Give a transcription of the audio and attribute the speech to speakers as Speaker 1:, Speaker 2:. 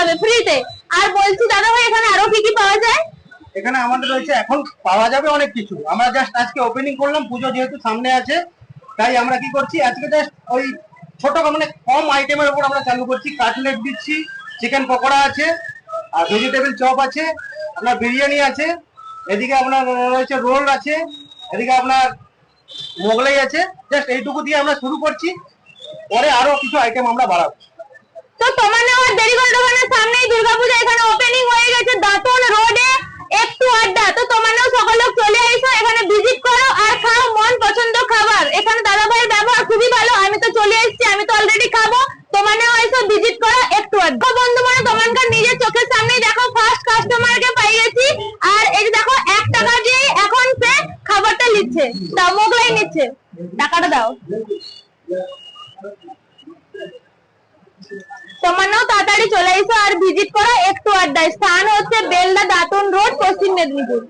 Speaker 1: হবে ফ্রিতে। আর বলছি দাদা ভাই এখানে আরো কি কি পাওয়া যায়?
Speaker 2: এখানে আমাদের রয়েছে, এখন পাওয়া যাবে অনেক কিছু। আমরা জাস্ট আজকে ওপেনিং করলাম, পুজো যেহেতু সামনে আছে তাই আমরা কি করছি আজকে জাস্ট ওই ছোট মানে কম আইটেমের উপর আমরা চালু করছি। কাটলেট দিচ্ছি, চিকেন পকোড়া আছে, আর ভেজিটেবল চপ আছে, আপনার বিরিয়ানি আছে, এদিকে আপনার রয়েছে রোল আছে, এদিকে আপনার মোগলাই আছে। জাস্ট এইটুকু দিয়ে আমরা শুরু করছি, পরে আরো কিছু আইটেম আমরা বাড়াবো।
Speaker 1: তো তোমার নেওয়ার দেরিগোল দোকানের সামনেই দুর্গাপূজা এখানে ওপেনিং হয়ে গেছে দাঁতন রোডে একটু আড্ডা। তো তোমারও সকল লোক চলে এসো, এখানে ভিজিট করো আর খাও মন পছন্দ খাবার। এখানে দাদা ভাইয়ের ব্যবহার খুবই ভালো, আমি তো চলে এসেছি, আমি তো অলরেডি খাবো। তোমারও এসো, ভিজিট করো একটু আড্ডা। বন্ধু মানে তোমার নিজের চোখের সামনেই দেখো ফার্স্ট কাস্টমারকে পাই গেছি। আর এই যে দেখো 1 টাকা দিয়ে এখন সে খাবারটা নিচ্ছে, দাও মোগলাই নিচ্ছে, টাকাটা দাও। তোমারও তাড়াতাড়ি চলে এসো আর ভিজিট করো একটু আড্ডায়। স্থান হচ্ছে বেলদা দাঁতন রোড, পশ্চিম মেদিনীপুর।